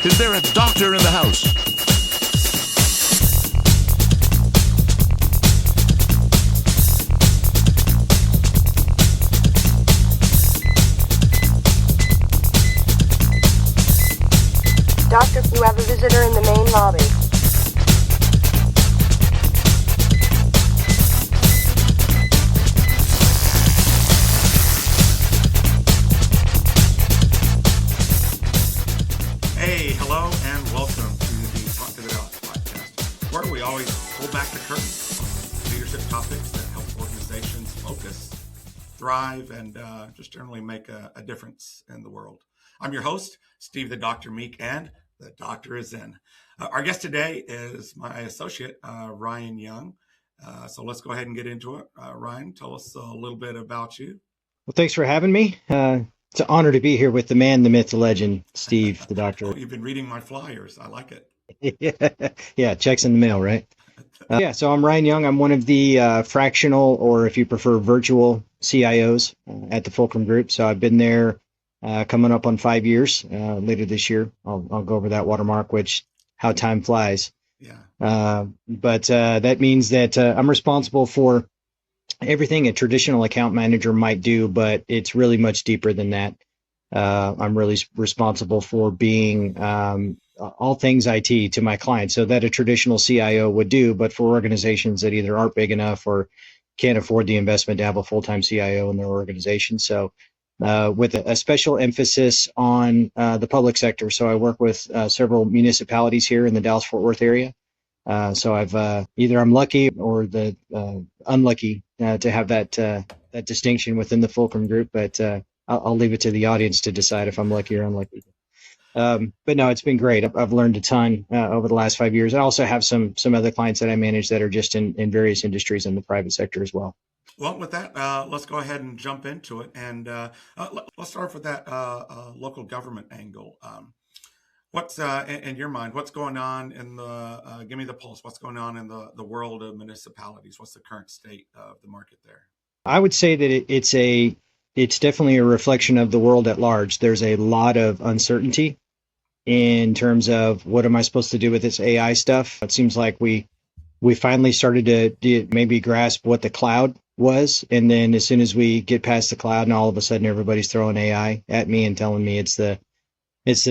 Is there a doctor in the house? Doctor, you have a visitor in the main lobby. Hey, hello, and welcome to the Talk To Th3 Doc podcast, where we always pull back the curtain on leadership topics that help organizations focus, thrive, and just generally make a difference in the world. I'm your host, Steve the Dr. Meek, and the doctor is in. Our guest today is my associate, Ryan Young. So let's go ahead and get into it. Ryan, tell us a little bit about you. Well, thanks for having me. It's an honor to be here with the man, the myth, the legend, Steve, the doctor. Oh, you've been reading my flyers. I like it. Yeah, checks in the mail, right? So I'm Ryan Young. I'm one of the fractional, or if you prefer, virtual CIOs at the Fulcrum Group. So I've been there coming up on 5 years later this year. I'll go over that watermark, which how time flies. Yeah. But that means that I'm responsible for everything a traditional account manager might do, but it's really much deeper than that. I'm really responsible for being all things IT to my clients, so that a traditional CIO would do, but for organizations that either aren't big enough or can't afford the investment to have a full-time CIO in their organization. So with a special emphasis on the public sector. So I work with several municipalities here in the Dallas-Fort Worth area. So I've either I'm lucky or the unlucky to have that distinction within the Fulcrum Group, but I'll leave it to the audience to decide if I'm lucky or unlucky. But no, it's been great. I've learned a ton over the last 5 years. I also have some other clients that I manage that are just in various industries in the private sector as well. Well, with that, let's go ahead and jump into it. And let's start with that local government angle. What's in your mind? What's going on in the? Give me the pulse. What's going on in the world of municipalities? What's the current state of the market there? I would say that it's definitely a reflection of the world at large. There's a lot of uncertainty in terms of what am I supposed to do with this AI stuff. It seems like we finally started to maybe grasp what the cloud was, and then as soon as we get past the cloud, and all of a sudden everybody's throwing AI at me and telling me it's the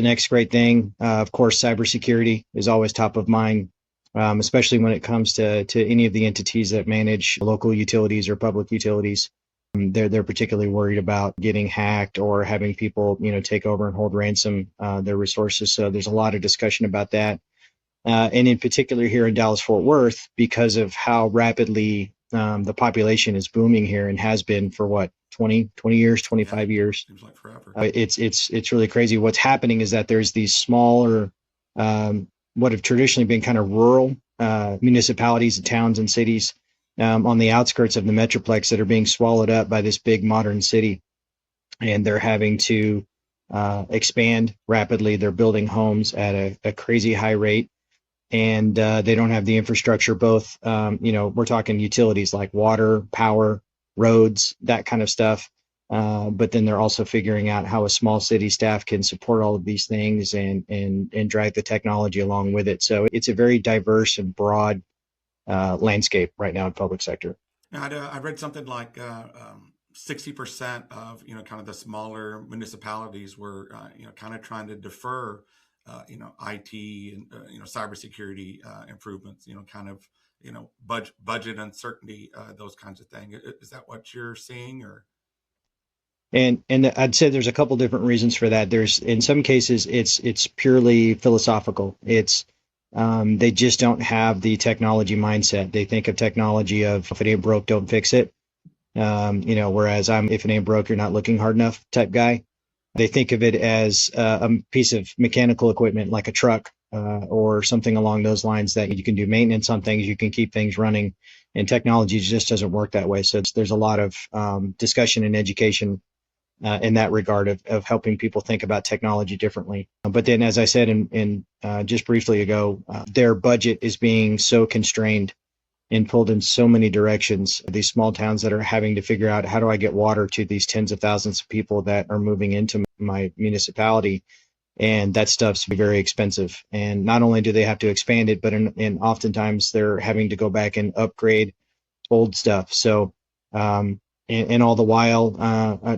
next great thing. Of course, cybersecurity is always top of mind, especially when it comes to any of the entities that manage local utilities or public utilities. They're particularly worried about getting hacked or having people, take over and hold ransom their resources. So there's a lot of discussion about that. And in particular here in Dallas-Fort Worth, because of how rapidly the population is booming here and has been for 20 years, 25 years. Seems like forever. It's really crazy. What's happening is that there's these smaller, what have traditionally been kind of rural municipalities and towns and cities on the outskirts of the Metroplex that are being swallowed up by this big modern city. And they're having to expand rapidly. They're building homes at a crazy high rate. And they don't have the infrastructure, both, we're talking utilities like water, power, roads, that kind of stuff. But then they're also figuring out how a small city staff can support all of these things and drag the technology along with it. So it's a very diverse and broad landscape right now in public sector. Now, I read something like 60% of, kind of the smaller municipalities were, kind of trying to defer IT and, cybersecurity improvements, kind of, budget uncertainty, those kinds of things. Is that what you're seeing, or? And I'd say there's a couple different reasons for that. There's, in some cases, it's purely philosophical. It's they just don't have the technology mindset. They think of technology of if it ain't broke, don't fix it. Whereas I'm if it ain't broke, you're not looking hard enough type guy. They think of it as a piece of mechanical equipment like a truck or something along those lines that you can do maintenance on things, you can keep things running, and technology just doesn't work that way. So there's a lot of discussion and education in that regard of helping people think about technology differently. But then, as I said in just briefly ago, their budget is being so constrained and pulled in so many directions. These small towns that are having to figure out, how do I get water to these tens of thousands of people that are moving into my municipality? And that stuff's very expensive. And not only do they have to expand it, but oftentimes they're having to go back and upgrade old stuff. So, and all the while,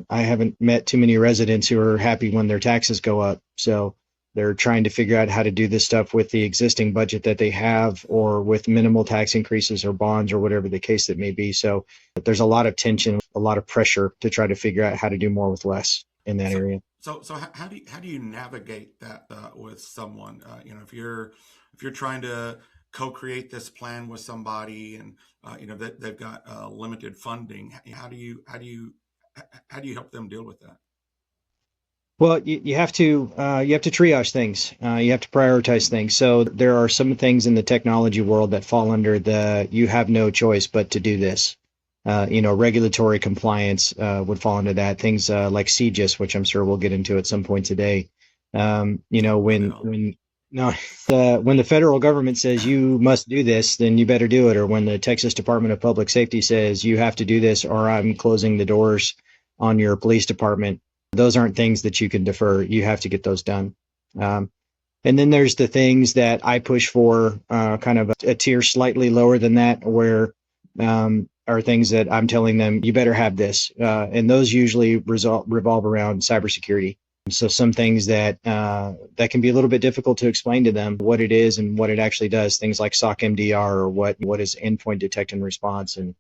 I haven't met too many residents who are happy when their taxes go up. So they're trying to figure out how to do this stuff with the existing budget that they have, or with minimal tax increases or bonds or whatever the case that may be. So there's a lot of tension, a lot of pressure to try to figure out how to do more with less in that area. So how do you navigate that with someone? If you're trying to co-create this plan with somebody, and that they've got limited funding, how do you help them deal with that? Well, you have to triage things. You have to prioritize things. So there are some things in the technology world that fall under the you have no choice but to do this. Regulatory compliance would fall into that. Things like CGIS, which I'm sure we'll get into at some point today. When the federal government says you must do this, then you better do it. Or when the Texas Department of Public Safety says you have to do this, or I'm closing the doors on your police department. Those aren't things that you can defer. You have to get those done. And then there's the things that I push for, kind of a tier slightly lower than that, where are things that I'm telling them, you better have this. And those usually revolve around cybersecurity. So some things that can be a little bit difficult to explain to them what it is and what it actually does. Things like SOC MDR, or what is endpoint detect and response, and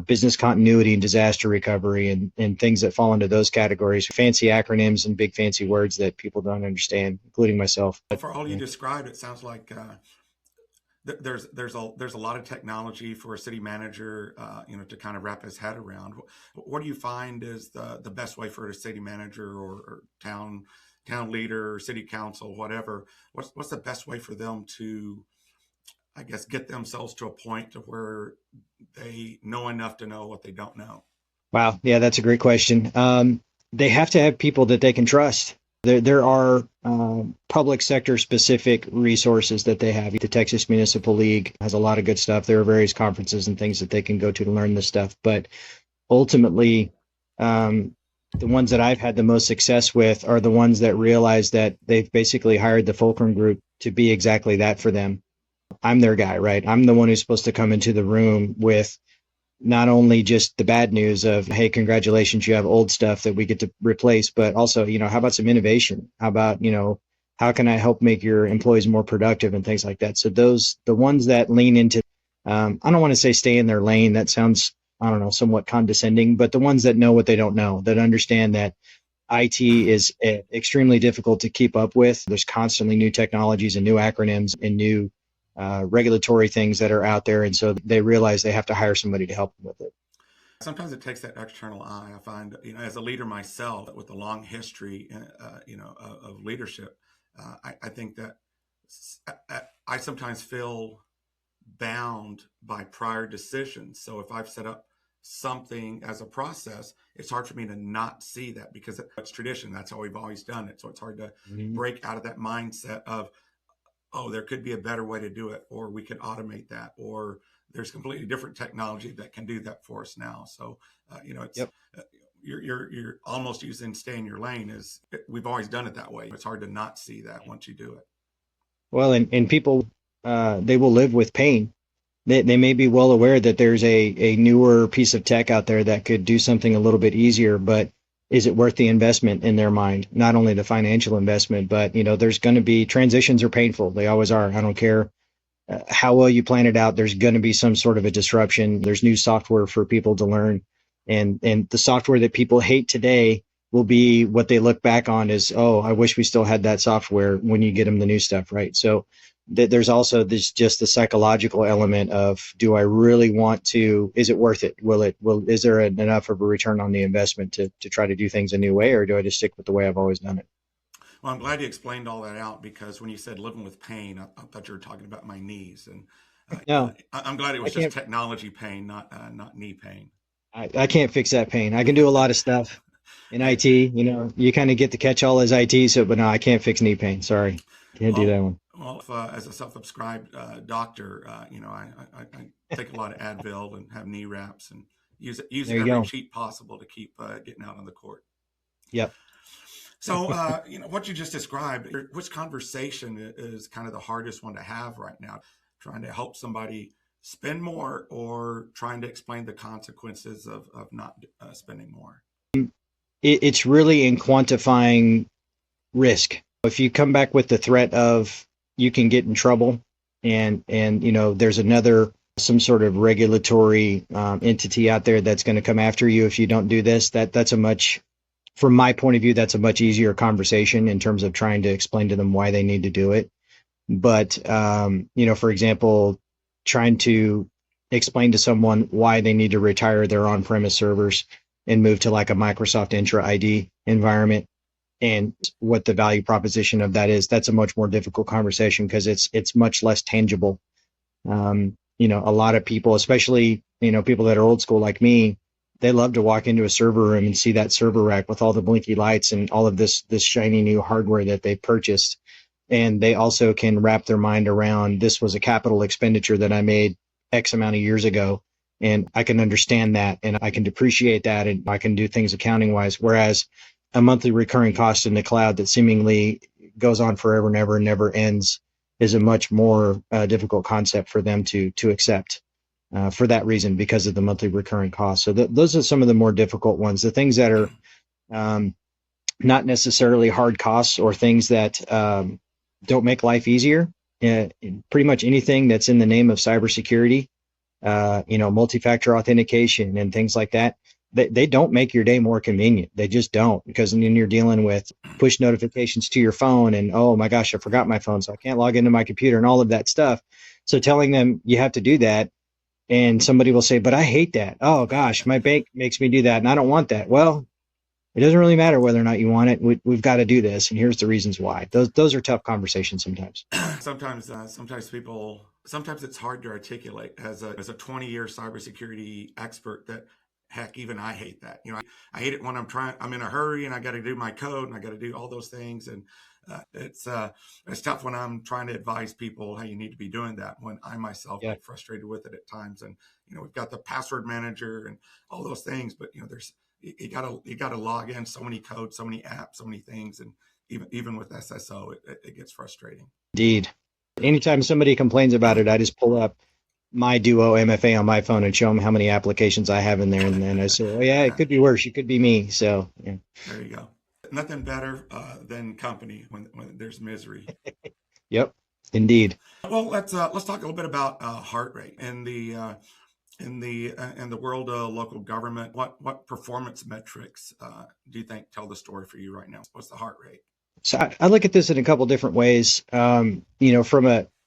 business continuity and disaster recovery, and things that fall into those categories. Fancy acronyms and big fancy words that people don't understand, including myself. For all you described, it sounds like there's a lot of technology for a city manager, to kind of wrap his head around. What do you find is the best way for a city manager or town leader or city council, whatever? What's the best way for them to, I guess, get themselves to a point to where they know enough to know what they don't know? Wow. Yeah, that's a great question. They have to have people that they can trust. There are public sector specific resources that they have. The Texas Municipal League has a lot of good stuff. There are various conferences and things that they can go to learn this stuff. But ultimately, the ones that I've had the most success with are the ones that realize that they've basically hired the Fulcrum Group to be exactly that for them. I'm their guy, right? I'm the one who's supposed to come into the room with not only just the bad news of, hey, congratulations, you have old stuff that we get to replace, but also, how about some innovation? How about, how can I help make your employees more productive and things like that? So the ones that lean into, I don't want to say stay in their lane. That sounds, I don't know, somewhat condescending, but the ones that know what they don't know, that understand that IT is extremely difficult to keep up with. There's constantly new technologies and new acronyms and new regulatory things that are out there. And so they realize they have to hire somebody to help them with it. Sometimes it takes that external eye. I find, as a leader myself with a long history, of leadership, I think that I sometimes feel bound by prior decisions. So if I've set up something as a process, it's hard for me to not see that, because it's tradition. That's how we've always done it. So it's hard to break out of that mindset of, oh, there could be a better way to do it, or we could automate that, or there's completely different technology that can do that for us now. So, it's you're almost using stay in your lane. We've always done it that way. It's hard to not see that once you do it. Well, and people, they will live with pain. They may be well aware that there's a newer piece of tech out there that could do something a little bit easier, but is it worth the investment in their mind? Not only the financial investment, but, there's going to be transitions are painful. They always are. I don't care how well you plan it out. There's going to be some sort of a disruption. There's new software for people to learn. And the software that people hate today will be what they look back on as, oh, I wish we still had that software when you get them the new stuff, right? So there's also just the psychological element of, do I really want to, is it worth it? Is there enough of a return on the investment to try to do things a new way, or do I just stick with the way I've always done it? Well, I'm glad you explained all that out, because when you said living with pain, I thought you were talking about my knees, and No, I'm glad it was just technology pain, not knee pain. I can't fix that pain. I can do a lot of stuff in IT. You kind of get the catch-all as IT. So, but no, I can't fix knee pain. Sorry, can't do that one. Well, as a self-prescribed doctor, I take a lot of Advil and have knee wraps and use every cheat possible to keep getting out on the court. Yep. So, what you just described, which conversation is kind of the hardest one to have right now? Trying to help somebody spend more or trying to explain the consequences of not spending more? It's really in quantifying risk. If you come back with the threat of you can get in trouble, and there's some sort of regulatory entity out there that's going to come after you if you don't do this, that's a much, from my point of view, that's a much easier conversation in terms of trying to explain to them why they need to do it. But for example, trying to explain to someone why they need to retire their on-premise servers and move to like a Microsoft Entra ID environment, and what the value proposition of that is, that's a much more difficult conversation because it's much less tangible. A lot of people, especially people that are old school like me, they love to walk into a server room and see that server rack with all the blinky lights and all of this shiny new hardware that they purchased. And they also can wrap their mind around, this was a capital expenditure that I made X amount of years ago, and I can understand that, and I can depreciate that, and I can do things accounting wise. Whereas a monthly recurring cost in the cloud that seemingly goes on forever and ever and never ends is a much more difficult concept for them to accept for that reason, because of the monthly recurring cost. So those are some of the more difficult ones. The things that are not necessarily hard costs or things that don't make life easier. Pretty much anything that's in the name of cybersecurity, multi-factor authentication and things like that, they don't make your day more convenient. They just don't, because then you're dealing with push notifications to your phone and, oh my gosh, I forgot my phone, so I can't log into my computer and all of that stuff. So telling them you have to do that, and somebody will say, but I hate that. Oh gosh, my bank makes me do that and I don't want that. Well, it doesn't really matter whether or not you want it. We've got to do this, and here's the reasons why. Those are tough conversations sometimes. Sometimes it's hard to articulate as a 20-year cybersecurity expert that, heck, even I hate that. I hate it when I'm in a hurry and I got to do my code and I got to do all those things. And it's tough when I'm trying to advise people how you need to be doing that, when I myself get frustrated with it at times. And, we've got the password manager and all those things, but, you gotta log in so many codes, so many apps, so many things. And even with SSO, it gets frustrating. Indeed. Anytime somebody complains about it, I just pull up my Duo MFA on my phone and show them how many applications I have in there. And then I say, oh yeah, it could be worse. It could be me. So yeah. There you go. Nothing better than company when there's misery. Yep, indeed. Well, let's talk a little bit about heart rate in the world of local government. What performance metrics do you think tell the story for you right now? What's the heart rate? So I look at this in a couple different ways.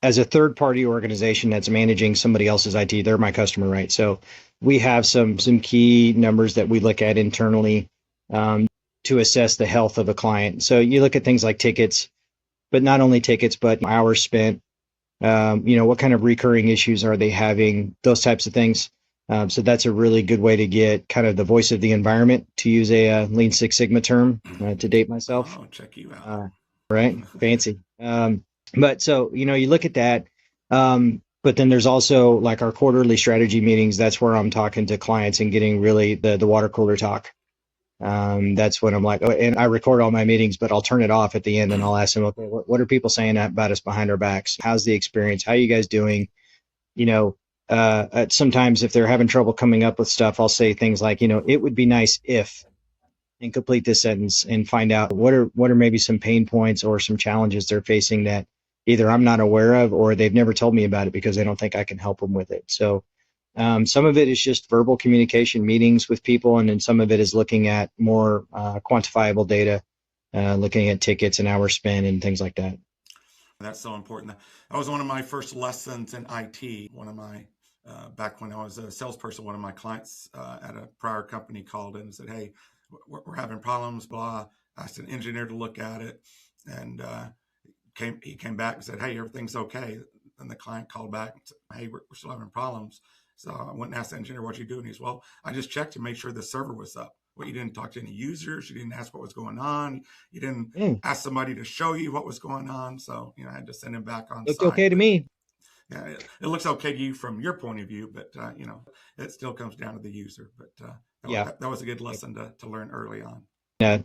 As a third party organization that's managing somebody else's IT, they're my customer, right? So we have some key numbers that we look at internally to assess the health of a client. So you look at things like tickets, but not only tickets, but hours spent. What kind of recurring issues are they having? Those types of things. So that's a really good way to get kind of the voice of the environment, to use a Lean Six Sigma term to date myself. Oh, check you out. Right. Fancy. But so, you look at that. But then there's also like our quarterly strategy meetings. That's where I'm talking to clients and getting really the water cooler talk. That's when I'm like, oh, and I record all my meetings, but I'll turn it off at the end and I'll ask them, okay, what are people saying about us behind our backs? How's the experience? How are you guys doing? Sometimes if they're having trouble coming up with stuff, I'll say things like, it would be nice if, and complete this sentence and find out what are maybe some pain points or some challenges they're facing that either I'm not aware of or they've never told me about it because they don't think I can help them with it. So some of it is just verbal communication meetings with people, and then some of it is looking at more quantifiable data, looking at tickets and hours spent and things like that. That's so important. That was one of my first lessons in IT. Back when I was a salesperson, one of my clients at a prior company called in and said, hey, we're having problems, blah. I asked an engineer to look at it, and he came back and said, hey, everything's okay. And the client called back and said, hey, we're still having problems. So I went and asked the engineer, what you doing? He's, well, I just checked to make sure the server was up. Well, you didn't talk to any users. You didn't ask what was going on. You didn't ask somebody to show you what was going on. So, I had to send him back on Looked site. okay to me. Yeah, it looks okay to you from your point of view, but, it still comes down to the user. But that was a good lesson to learn early on. Yeah.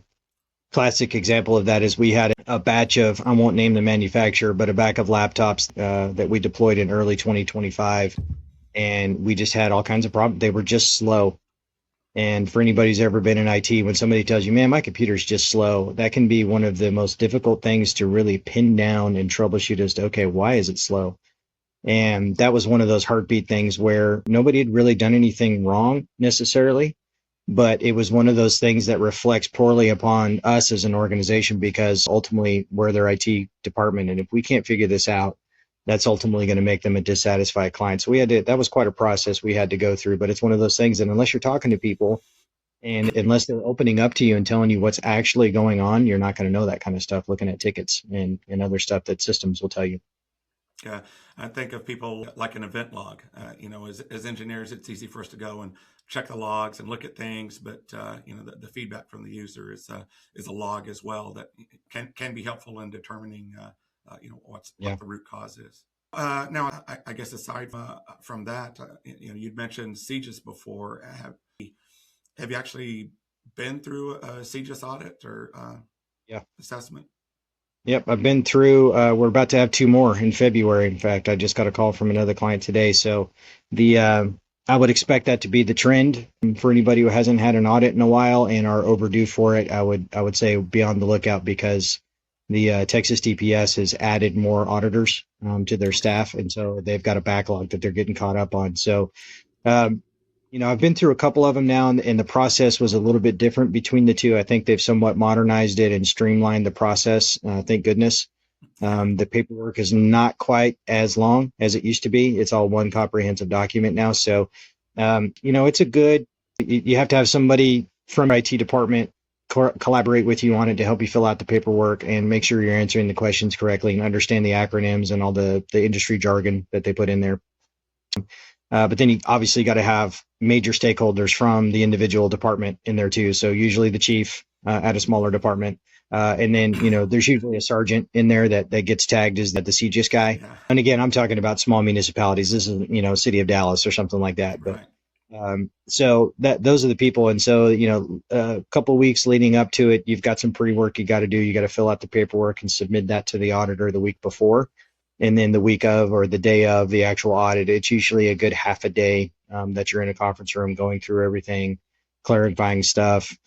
classic example of that is we had a batch of, I won't name the manufacturer, but a batch of laptops that we deployed in early 2025. And we just had all kinds of problems. They were just slow. And for anybody who's ever been in IT, when somebody tells you, man, my computer's just slow, that can be one of the most difficult things to really pin down and troubleshoot as to, okay, why is it slow? And that was one of those heartbeat things where nobody had really done anything wrong necessarily, but it was one of those things that reflects poorly upon us as an organization because ultimately we're their IT department. And if we can't figure this out, that's ultimately going to make them a dissatisfied client. So that was quite a process we had to go through, but it's one of those things that unless you're talking to people and unless they're opening up to you and telling you what's actually going on, you're not going to know that kind of stuff, looking at tickets and other stuff that systems will tell you. Yeah, I think of people like an event log. As engineers, it's easy for us to go and check the logs and look at things, but the feedback from the user is a log as well that can be helpful in determining what the root cause is. Now, I guess aside from that, you'd mentioned sieges before. Have you actually been through a sieges audit or assessment? Yep, I've been through. We're about to have two more in February. In fact, I just got a call from another client today. So I would expect that to be the trend for anybody who hasn't had an audit in a while and are overdue for it. I would say be on the lookout because the Texas DPS has added more auditors to their staff, and so they've got a backlog that they're getting caught up on. So I've been through a couple of them now, and the process was a little bit different between the two. I think they've somewhat modernized it and streamlined the process. Thank goodness. The paperwork is not quite as long as it used to be. It's all one comprehensive document now. So, it's you have to have somebody from the IT department collaborate with you on it to help you fill out the paperwork and make sure you're answering the questions correctly and understand the acronyms and all the industry jargon that they put in there. But then you obviously got to have major stakeholders from the individual department in there too. So usually the chief at a smaller department. And then, there's usually a sergeant in there that gets tagged as the CGIS guy. Yeah. And again, I'm talking about small municipalities. This is, city of Dallas or something like that. But so those are the people. And so, a couple of weeks leading up to it, you've got some pre-work you got to do. You got to fill out the paperwork and submit that to the auditor the week before. And then the week of or the day of the actual audit, it's usually a good half a day that you're in a conference room going through everything, clarifying stuff,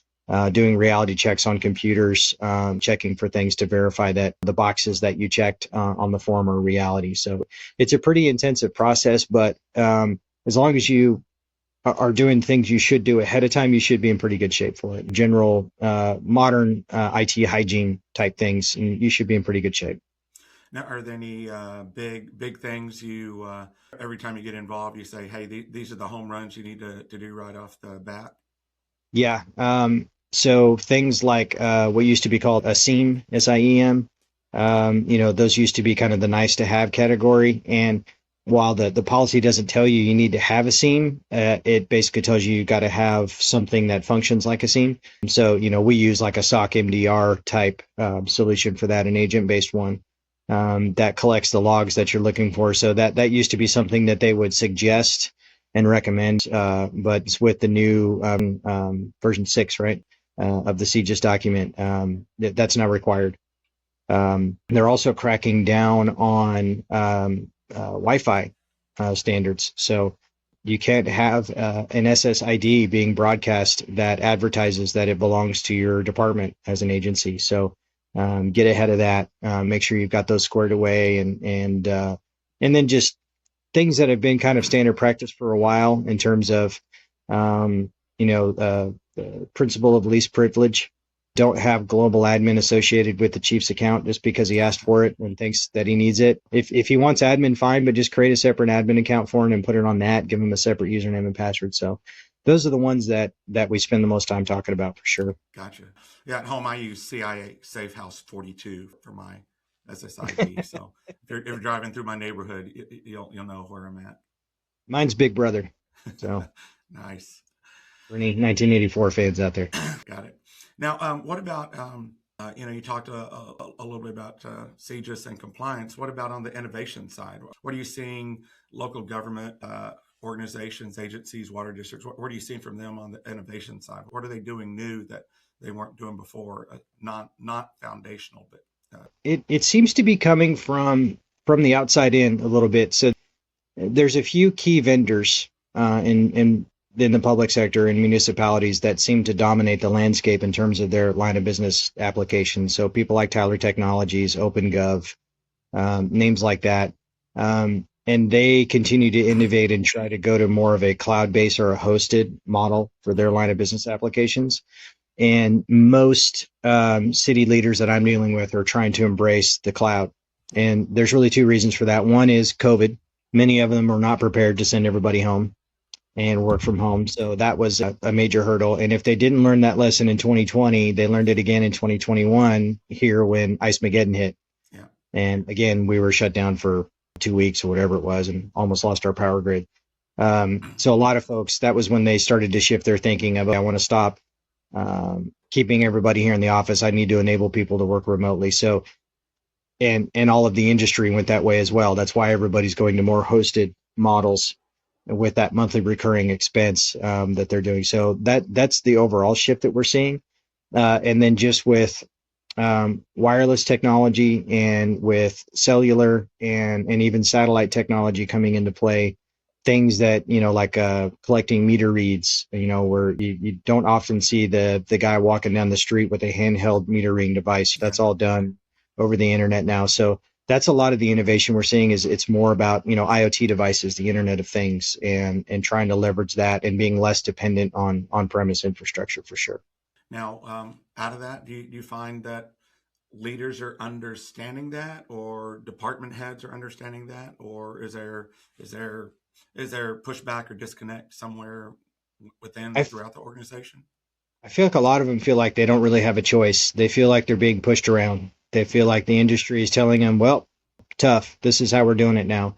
doing reality checks on computers, checking for things to verify that the boxes that you checked on the form are reality. So it's a pretty intensive process, but as long as you are doing things you should do ahead of time, you should be in pretty good shape for it. General modern IT hygiene type things, and you should be in pretty good shape. Now, are there any big things you every time you get involved, you say, hey, these are the home runs you need to do right off the bat? Yeah. So things like what used to be called a SIEM, SIEM, those used to be kind of the nice to have category. And while the policy doesn't tell you need to have a SIEM, it basically tells you got to have something that functions like a SIEM. So, we use like a SOC MDR type solution for that, an agent-based one. That collects the logs that you're looking for. So that used to be something that they would suggest and recommend, but it's with the new version 6, right, of the CGIS document, that's not required. They're also cracking down on Wi-Fi standards. So you can't have an SSID being broadcast that advertises that it belongs to your department as an agency. So get ahead of that. Make sure you've got those squared away, and then just things that have been kind of standard practice for a while in terms of, the principle of least privilege. Don't have global admin associated with the chief's account just because he asked for it and thinks that he needs it. If he wants admin, fine, but just create a separate admin account for him and put it on that. Give him a separate username and password. So those are the ones that we spend the most time talking about for sure. Gotcha. Yeah, at home I use CIA Safe House 42 for my SSID. So if you're driving through my neighborhood, you'll know where I'm at. Mine's Big Brother. So nice. For any 1984 fans out there. Got it. Now, what about you talked a little bit about CGIS and compliance. What about on the innovation side? What are you seeing local government organizations, agencies, water districts? What are you seeing from them on the innovation side? What are they doing new that they weren't doing before, not foundational, but It seems to be coming from the outside in a little bit. So there's a few key vendors in the public sector and municipalities that seem to dominate the landscape in terms of their line of business applications. So people like Tyler Technologies, OpenGov, names like that. And they continue to innovate and try to go to more of a cloud-based or a hosted model for their line of business applications. And most city leaders that I'm dealing with are trying to embrace the cloud. And there's really two reasons for that. One is COVID. Many of them are not prepared to send everybody home and work from home. So that was a major hurdle. And if they didn't learn that lesson in 2020, they learned it again in 2021 here when Ice Mageddon hit. yeah. And again, we were shut down for 2 weeks or whatever it was and almost lost our power grid. So a lot of folks, that was when they started to shift their thinking of, I want to stop keeping everybody here in the office. I need to enable people to work remotely. So, and all of the industry went that way as well. That's why everybody's going to more hosted models with that monthly recurring expense that they're doing. So that's the overall shift that we're seeing. And then just with wireless technology and with cellular and even satellite technology coming into play, things that, like collecting meter reads, where you don't often see the guy walking down the street with a handheld meter reading device. That's all done over the internet now. So that's a lot of the innovation we're seeing is it's more about, IoT devices, the Internet of Things, and trying to leverage that and being less dependent on on-premise infrastructure for sure. Now, out of that, do you find that leaders are understanding that, or department heads are understanding that, or is there pushback or disconnect somewhere throughout the organization? I feel like a lot of them feel like they don't really have a choice. They feel like they're being pushed around. They feel like the industry is telling them, well, tough, this is how we're doing it now.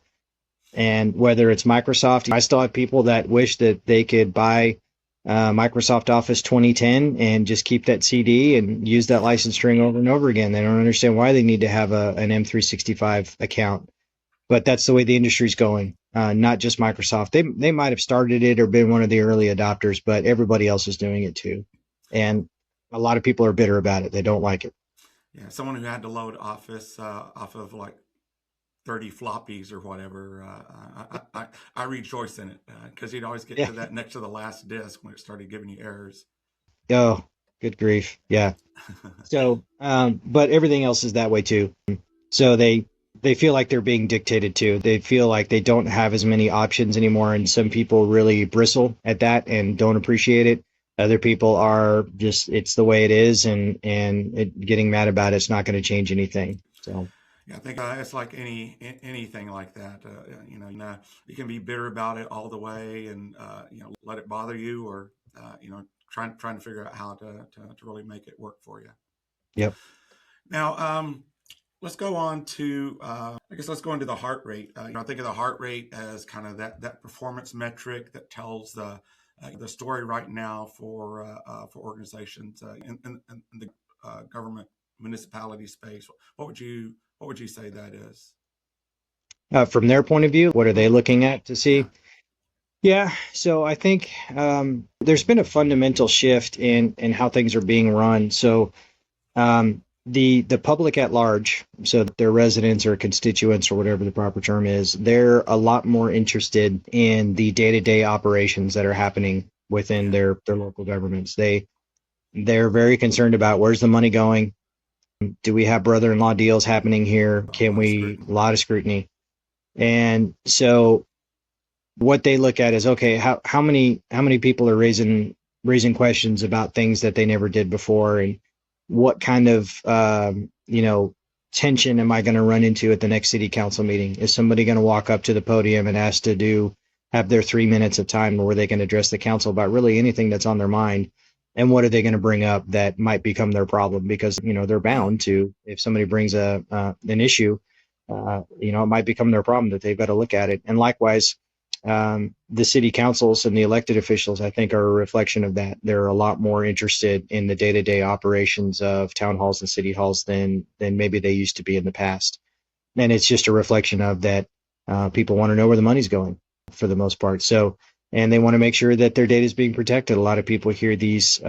And whether it's Microsoft, I still have people that wish that they could buy Microsoft Office 2010 and just keep that CD and use that license string over and over again. They don't understand why they need to have an M365 account. But that's the way the industry's going, not just Microsoft. They might have started it or been one of the early adopters, but everybody else is doing it too. And a lot of people are bitter about it. They don't like it. Yeah, someone who had to load Office off of like 30 floppies or whatever, I rejoice in it because you'd always get to that next to the last disk when it started giving you errors. Oh, good grief. Yeah. So, but everything else is that way too. So they feel like they're being dictated to. They feel like they don't have as many options anymore. And some people really bristle at that and don't appreciate it. Other people are just, it's the way it is, and getting mad about it's not going to change anything. So yeah, I think it's like anything like that. You can be bitter about it all the way, and let it bother you, or trying to figure out how to really make it work for you. Yep. Now, let's go on to let's go into the heart rate. I think of the heart rate as kind of that performance metric that tells the story right now for organizations in the government municipality space. What would you say that is? From their point of view, what are they looking at to see? Yeah. So I think there's been a fundamental shift in how things are being run. So the public at large, so their residents or constituents or whatever the proper term is, they're a lot more interested in the day-to-day operations that are happening within their local governments. They're very concerned about where's the money going? Do we have brother-in-law deals happening here? A lot of scrutiny. And so what they look at is, okay, how many people are raising questions about things that they never did before, and what kind of tension am I going to run into at the next city council meeting? Is somebody going to walk up to the podium and ask to have their 3 minutes of time where they can address the council about really anything that's on their mind? And what are they going to bring up that might become their problem? Because they're bound to, if somebody brings an issue, it might become their problem that they've got to look at it. And likewise, the city councils and the elected officials, I think, are a reflection of that. They're a lot more interested in the day-to-day operations of town halls and city halls than maybe they used to be in the past. And it's just a reflection of that. People want to know where the money's going for the most part. So and they want to make sure that their data is being protected. A lot of people hear these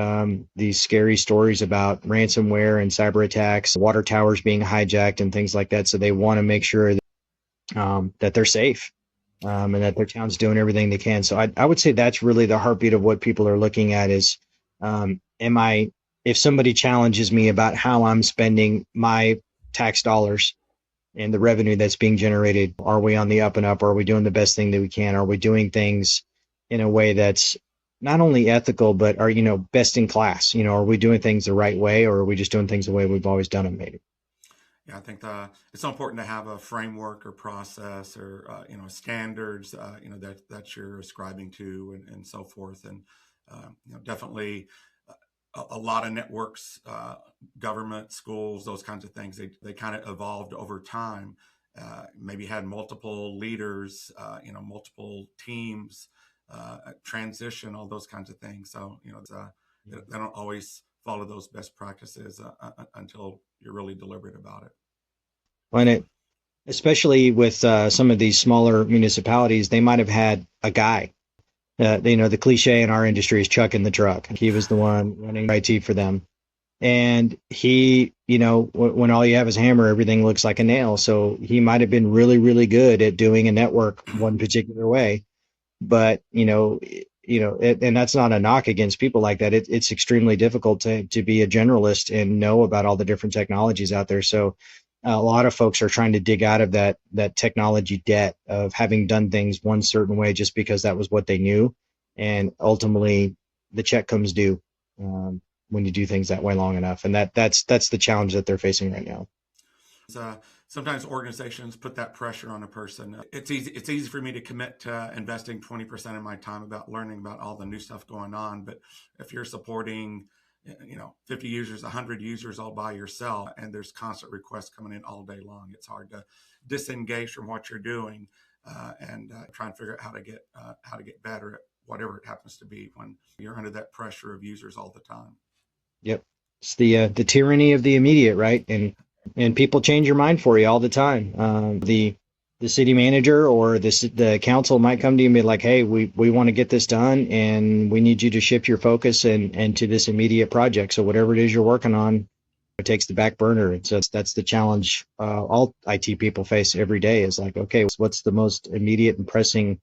scary stories about ransomware and cyber attacks, water towers being hijacked and things like that. So they want to make sure that they're safe, and that their town's doing everything they can. So I would say that's really the heartbeat of what people are looking at is, if somebody challenges me about how I'm spending my tax dollars and the revenue that's being generated, are we on the up and up? Are we doing the best thing that we can? Are we doing things in a way that's not only ethical, but are, best in class? Are we doing things the right way, or are we just doing things the way we've always done them, maybe? Yeah, I think it's so important to have a framework or process or standards that you're ascribing to and so forth. And definitely a lot of networks, government, schools, those kinds of things. They kind of evolved over time. Maybe had multiple leaders, multiple teams, transition, all those kinds of things. So they don't always follow those best practices until you're really deliberate about it. And especially with some of these smaller municipalities, they might have had a guy. The cliche in our industry is Chuck in the truck. He was the one running IT for them. And he, when all you have is a hammer, everything looks like a nail. So he might have been really, really good at doing a network one particular way. But, and that's not a knock against people like that. It's extremely difficult to be a generalist and know about all the different technologies out there. So a lot of folks are trying to dig out of that technology debt of having done things one certain way just because that was what they knew. And ultimately the check comes due when you do things that way long enough. And that's the challenge that they're facing right now. Sometimes organizations put that pressure on a person. It's easy for me to commit to investing 20% of my time about learning about all the new stuff going on. But if you're supporting 50 users, 100 users all by yourself, and there's constant requests coming in all day long, it's hard to disengage from what you're doing and try and figure out how to get better at whatever it happens to be when you're under that pressure of users all the time. Yep. It's the tyranny of the immediate, right? And people change your mind for you all the time. The city manager or the council might come to you and be like, hey, we want to get this done and we need you to shift your focus and to this immediate project. So whatever it is you're working on, it takes the back burner. And so that's the challenge all IT people face every day is like, okay, what's the most immediate and pressing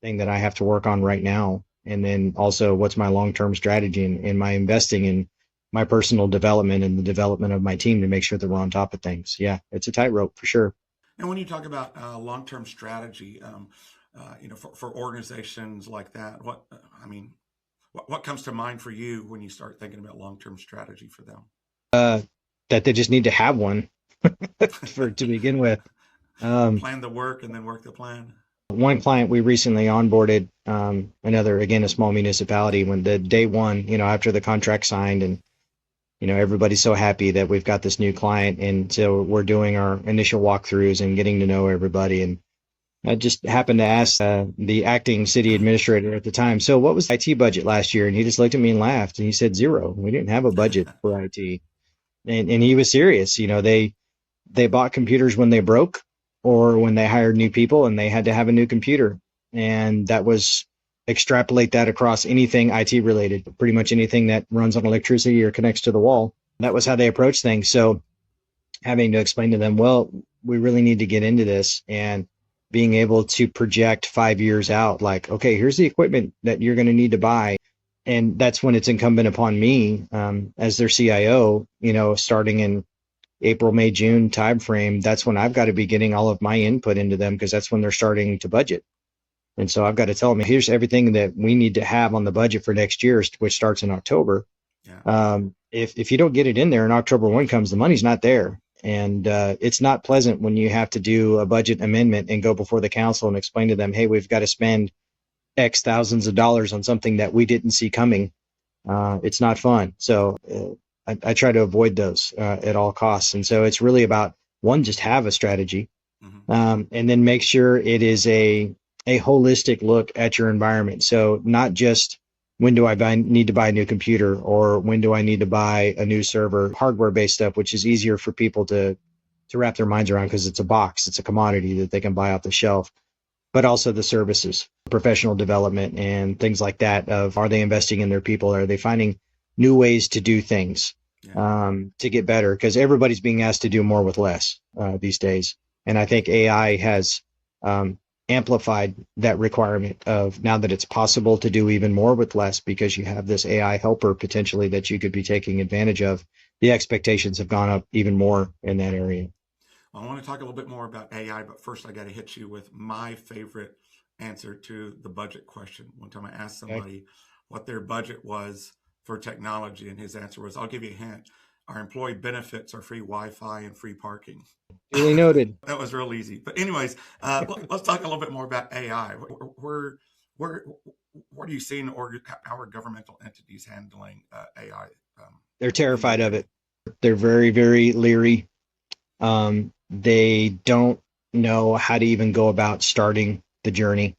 thing that I have to work on right now? And then also what's my long-term strategy in my investing in my personal development and the development of my team to make sure that we're on top of things. Yeah, it's a tightrope for sure. And when you talk about long-term strategy, for organizations like that, what comes to mind for you when you start thinking about long-term strategy for them? That they just need to have one to begin with. Plan the work and then work the plan. One client we recently onboarded, again, a small municipality, when the day one, after the contract signed and everybody's so happy that we've got this new client. And so we're doing our initial walkthroughs and getting to know everybody. And I just happened to ask the acting city administrator at the time, so what was the IT budget last year? And he just looked at me and laughed. And he said, 0. We didn't have a budget for IT. And he was serious. They bought computers when they broke or when they hired new people and they had to have a new computer. And that was extrapolate that across anything IT related, pretty much anything that runs on electricity or connects to the wall. That was how they approach things. So having to explain to them, well, we really need to get into this, and being able to project 5 years out, like, okay, here's the equipment that you're going to need to buy. And that's when it's incumbent upon me as their CIO, starting in April, May, June timeframe. That's when I've got to be getting all of my input into them, because that's when they're starting to budget. And so I've got to tell them, here's everything that we need to have on the budget for next year, which starts in October. Yeah. If you don't get it in there and October 1 comes, the money's not there. And it's not pleasant when you have to do a budget amendment and go before the council and explain to them, hey, we've got to spend X thousands of dollars on something that we didn't see coming. It's not fun. So I try to avoid those at all costs. And so it's really about, one, just have a strategy, and then make sure it is a holistic look at your environment. So not just when do I need to buy a new computer, or when do I need to buy a new server, hardware-based stuff, which is easier for people to wrap their minds around because it's a box, it's a commodity that they can buy off the shelf. but also the services, professional development and things like that of are they investing in their people? Are they finding new ways to do things to get better? Because everybody's being asked to do more with less these days. And I think AI has amplified that requirement of now that it's possible to do even more with less because you have this AI helper potentially that you could be taking advantage of. The expectations have gone up even more in that area. I want to talk a little bit more about AI, but first I got to hit you with my favorite answer to the budget question. One time I asked somebody what their budget was for technology, and his answer was, I'll give you a hint. Our employee benefits are free Wi-Fi and free parking. Duly noted. That was real easy. But anyways, let's talk a little bit more about AI. What are you seeing, or how are governmental entities handling AI? They're terrified of it. They're very, very leery. They don't know how to even go about starting the journey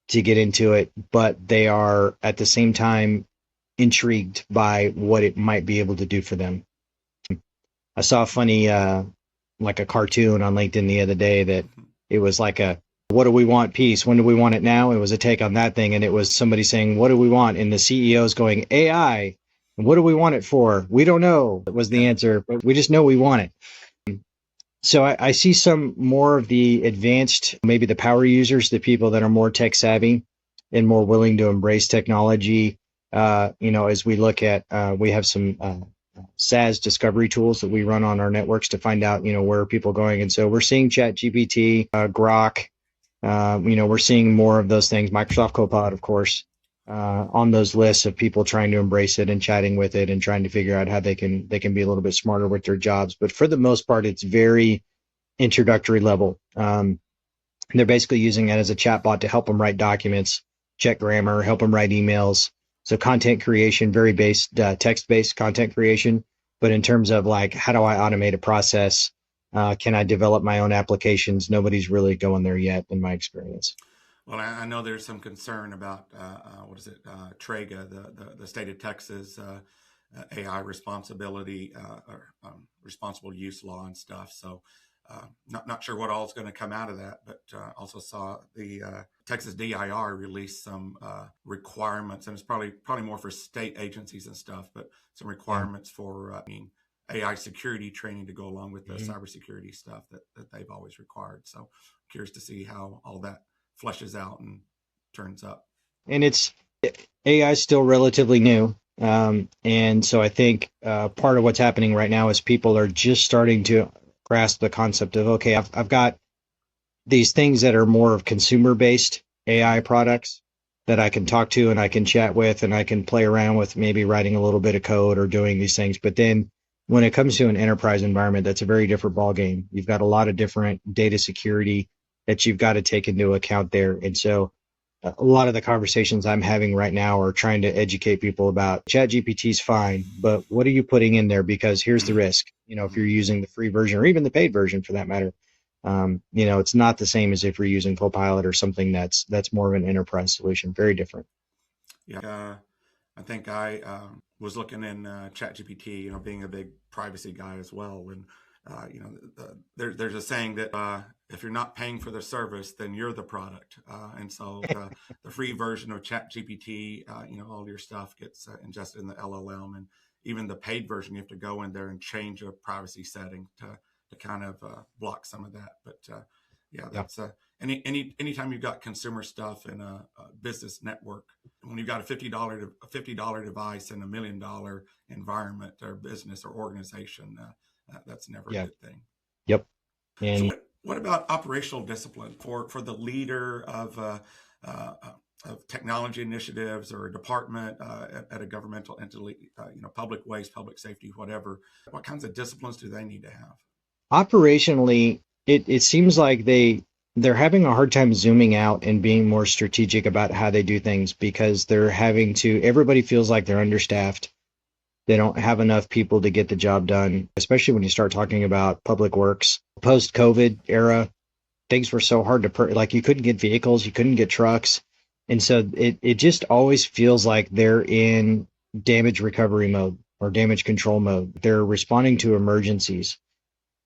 to get into it, but they are at the same time intrigued by what it might be able to do for them. I saw a funny, like a cartoon on LinkedIn the other day that it was like a, what do we want piece? When do we want it now? It was a take on that thing. And it was somebody saying, what do we want? And the CEO's going, AI. And what do we want it for? We don't know. That was the answer, but we just know we want it. So I see some more of the advanced, maybe the power users, the people that are more tech savvy and more willing to embrace technology. As we look at, we have some SaaS discovery tools that we run on our networks to find out, where are people going. And so we're seeing ChatGPT, Grok, we're seeing more of those things, Microsoft Copilot, of course, on those lists of people trying to embrace it and chatting with it and trying to figure out how they can be a little bit smarter with their jobs. But for the most part, it's very introductory level. They're basically using it as a chatbot to help them write documents, check grammar, help them write emails. So content creation, very based, text-based content creation. But in terms of like, how do I automate a process? Can I develop my own applications? Nobody's really going there yet, in my experience. Well, I know there's some concern about TREGA, the state of Texas AI responsibility or responsible use law and stuff. So not sure what all is going to come out of that, but also saw the Texas DIR release some requirements, and it's probably more for state agencies and stuff, but some requirements for AI security training to go along with the cybersecurity stuff that they've always required. So curious to see how all that fleshes out and turns up. And AI is still relatively new. And so I think part of what's happening right now is people are just starting to grasp the concept of, okay, I've got these things that are more of consumer-based AI products that I can talk to and I can chat with and I can play around with, maybe writing a little bit of code or doing these things. But then when it comes to an enterprise environment, that's a very different ballgame. You've got a lot of different data security that you've got to take into account there. And so a lot of the conversations I'm having right now are trying to educate people about ChatGPT is fine, but what are you putting in there? Because here's the risk. If you're using the free version or even the paid version for that matter, it's not the same as if you're using Copilot or something that's more of an enterprise solution. Very different. Yeah, I think I was looking in ChatGPT, being a big privacy guy as well, and there's a saying that if you're not paying for the service, then you're the product. And so the free version of ChatGPT, all your stuff gets ingested in the LLM, and even the paid version, you have to go in there and change a privacy setting to kind of block some of that. But that's anytime you've got consumer stuff in a business network, when you've got a $50 device in $1 million environment or business or organization, that's never a good thing. Yep. And so what about operational discipline for the leader of technology initiatives or a department at a governmental entity, public waste, public safety, whatever? What kinds of disciplines do they need to have? Operationally, it seems like they're having a hard time zooming out and being more strategic about how they do things because everybody feels like they're understaffed. They don't have enough people to get the job done, especially when you start talking about public works. Post-COVID era, things were so hard to you couldn't get vehicles, you couldn't get trucks. And so it just always feels like they're in damage recovery mode or damage control mode. They're responding to emergencies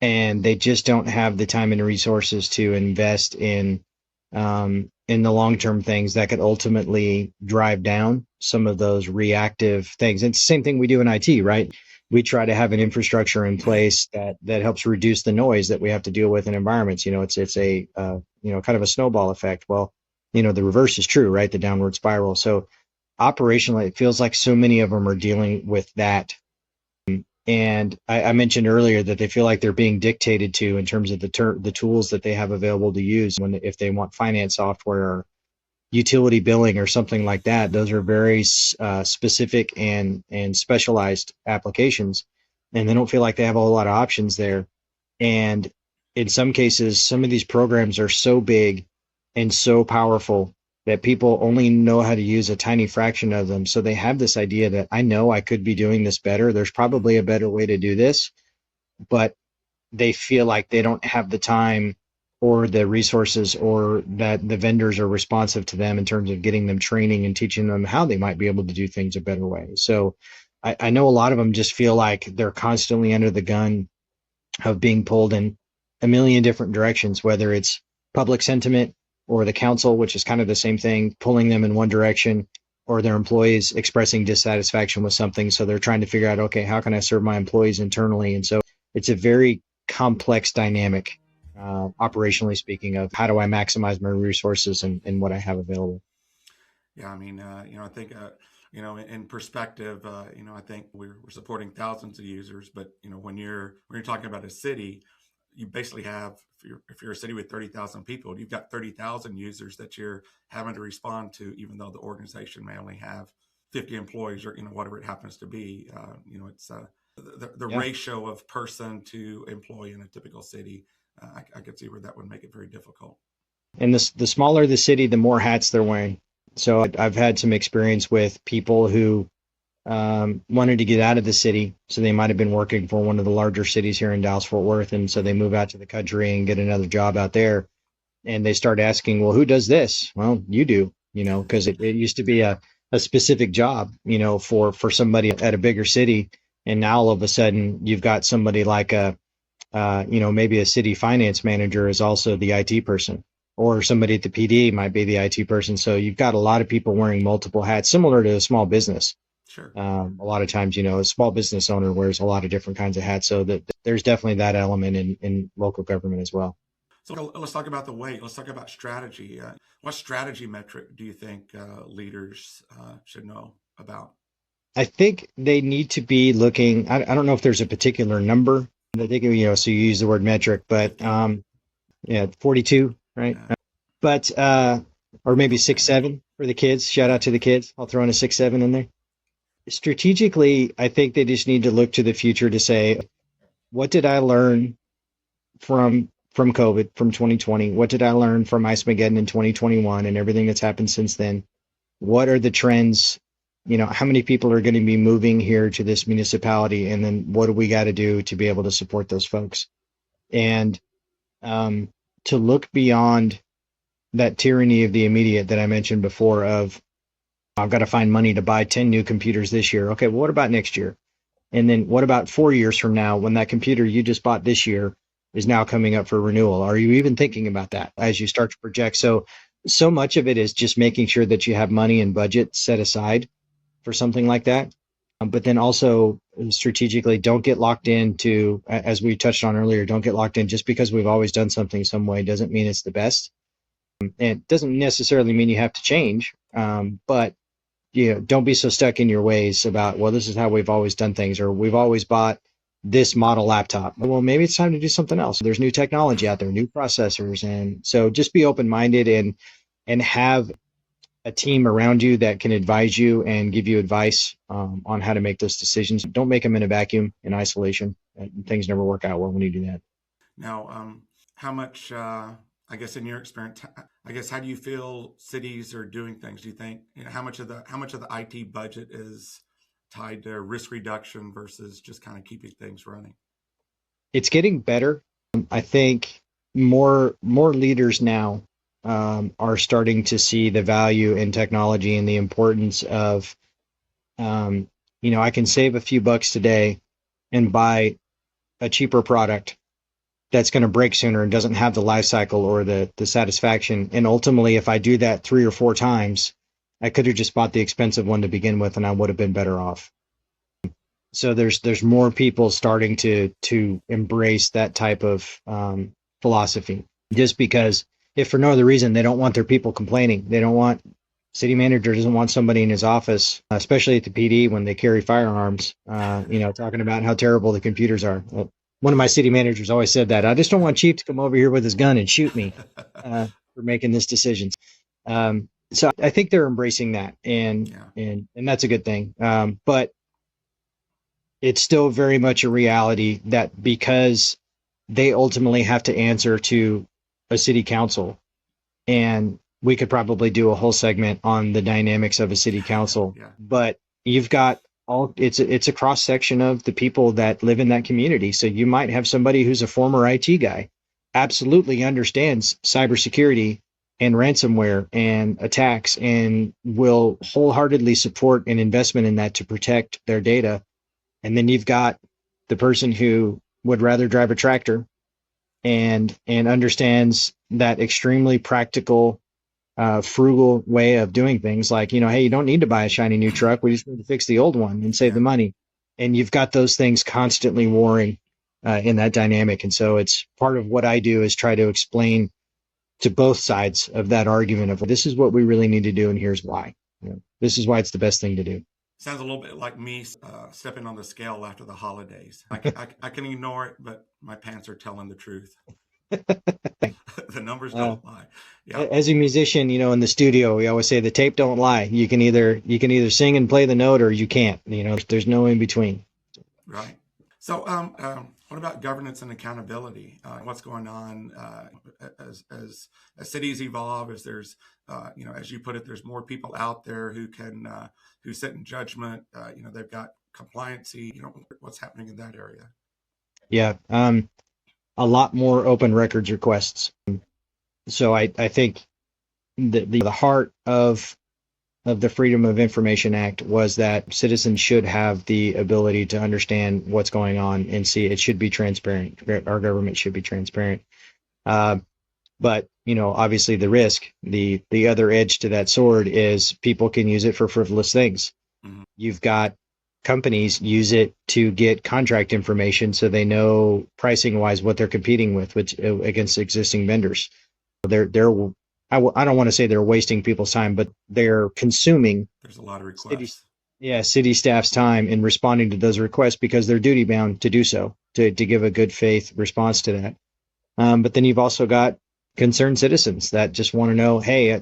and they just don't have the time and resources to invest in in the long-term things that could ultimately drive down some of those reactive things. It's the same thing we do in IT, right? We try to have an infrastructure in place that helps reduce the noise that we have to deal with in environments. It's a kind of a snowball effect. Well, the reverse is true, right? The downward spiral. So operationally, it feels like so many of them are dealing with that. And I mentioned earlier that they feel like they're being dictated to in terms of the tools that they have available to use if they want finance software or utility billing or something like that. Those are very specific and specialized applications, and they don't feel like they have a whole lot of options there. And in some cases, some of these programs are so big and so powerful that people only know how to use a tiny fraction of them. So they have this idea that I know I could be doing this better. There's probably a better way to do this, but they feel like they don't have the time or the resources, or that the vendors are responsive to them in terms of getting them training and teaching them how they might be able to do things a better way. So I know a lot of them just feel like they're constantly under the gun of being pulled in a million different directions, whether it's public sentiment or the council, which is kind of the same thing, pulling them in one direction, or their employees expressing dissatisfaction with something. So they're trying to figure out, okay, how can I serve my employees internally? And so it's a very complex dynamic, operationally speaking, of how do I maximize my resources and what I have available. Yeah, I mean, I think, in perspective, I think we're supporting thousands of users, but when you're talking about a city, you basically have, if you're a city with 30,000 people, you've got 30,000 users that you're having to respond to, even though the organization may only have 50 employees or whatever it happens to be. It's the ratio of person to employee in a typical city. I could see where that would make it very difficult. And the smaller the city, the more hats they're wearing. So I've had some experience with people who wanted to get out of the city. So they might have been working for one of the larger cities here in Dallas-Fort Worth. And so they move out to the country and get another job out there. And they start asking, well, who does this? Well, you do, because it used to be a specific job, for somebody at a bigger city. And now all of a sudden you've got somebody like maybe a city finance manager is also the IT person, or somebody at the PD might be the IT person. So you've got a lot of people wearing multiple hats, similar to a small business. Sure. A lot of times, a small business owner wears a lot of different kinds of hats. So that there's definitely that element in local government as well. So let's talk about the weight. Let's talk about strategy. What strategy metric do you think leaders should know about? I think they need to be looking. I don't know if there's a particular number that they can, so you use the word metric, but 42, right? Yeah. But or maybe 6-7 for the kids. Shout out to the kids. I'll throw in a 6-7 in there. Strategically, I think they just need to look to the future to say, what did I learn from COVID, from 2020? What did I learn from Ice-Mageddon in 2021 and everything that's happened since then? What are the trends? How many people are going to be moving here to this municipality? And then what do we got to do to be able to support those folks? And to look beyond that tyranny of the immediate that I mentioned before of, I've got to find money to buy 10 new computers this year. Okay, well, what about next year? And then what about 4 years from now when that computer you just bought this year is now coming up for renewal? Are you even thinking about that as you start to project? So much of it is just making sure that you have money and budget set aside for something like that. But then also strategically, don't get locked into, as we touched on earlier, don't get locked in just because we've always done something some way doesn't mean it's the best. And it doesn't necessarily mean you have to change, but don't be so stuck in your ways about, well, this is how we've always done things, or we've always bought this model laptop. Well, maybe it's time to do something else. There's new technology out there, new processors. And so just be open-minded and have a team around you that can advise you and give you advice on how to make those decisions. Don't make them in a vacuum, in isolation. Things never work out well when you do that. Now, how much, I guess in your experience, how do you feel cities are doing things? Do you think, how much of the IT budget is tied to risk reduction versus just kind of keeping things running? It's getting better. I think more leaders now are starting to see the value in technology and the importance of, I can save a few bucks today and buy a cheaper product that's going to break sooner and doesn't have the life cycle or the satisfaction. And ultimately, if I do that 3 or 4 times, I could have just bought the expensive one to begin with, and I would have been better off. So there's more people starting to embrace that type of philosophy, just because if for no other reason, they don't want their people complaining. They don't want city manager doesn't want somebody in his office, especially at the PD when they carry firearms, talking about how terrible the computers are. One of my city managers always said that. I just don't want Chief to come over here with his gun and shoot me for making this decision. So I think they're embracing that, and that's a good thing. But it's still very much a reality that because they ultimately have to answer to a city council, and we could probably do a whole segment on the dynamics of a city council, but you've got it's a cross section of the people that live in that community. So you might have somebody who's a former IT guy, absolutely understands cybersecurity and ransomware and attacks, and will wholeheartedly support an investment in that to protect their data. And then you've got the person who would rather drive a tractor and understands that extremely practical, frugal way of doing things, like, hey, you don't need to buy a shiny new truck. We just need to fix the old one and save the money. And you've got those things constantly warring in that dynamic. And so it's part of what I do is try to explain to both sides of that argument of, this is what we really need to do, and here's why. This is why it's the best thing to do. Sounds a little bit like me stepping on the scale after the holidays. I can ignore it, but my pants are telling the truth. The numbers don't lie. Yeah. As a musician, in the studio, we always say the tape don't lie. You can either sing and play the note, or you can't. There's no in between. Right. So, what about governance and accountability? What's going on as cities evolve? As there's, as you put it, there's more people out there who can who sit in judgment. They've got compliancy. What's happening in that area? Yeah, a lot more open records requests. So I think the heart of the Freedom of Information Act was that citizens should have the ability to understand what's going on and see. It should be transparent. Our government should be transparent. But obviously the risk, the other edge to that sword is people can use it for frivolous things. Mm-hmm. You've got companies use it to get contract information so they know pricing wise what they're competing with, which against existing vendors. I don't want to say they're wasting people's time, but they're consuming. There's a lot of requests. City staff's time in responding to those requests because they're duty bound to do so, to give a good faith response to that. But then you've also got concerned citizens that just want to know, hey,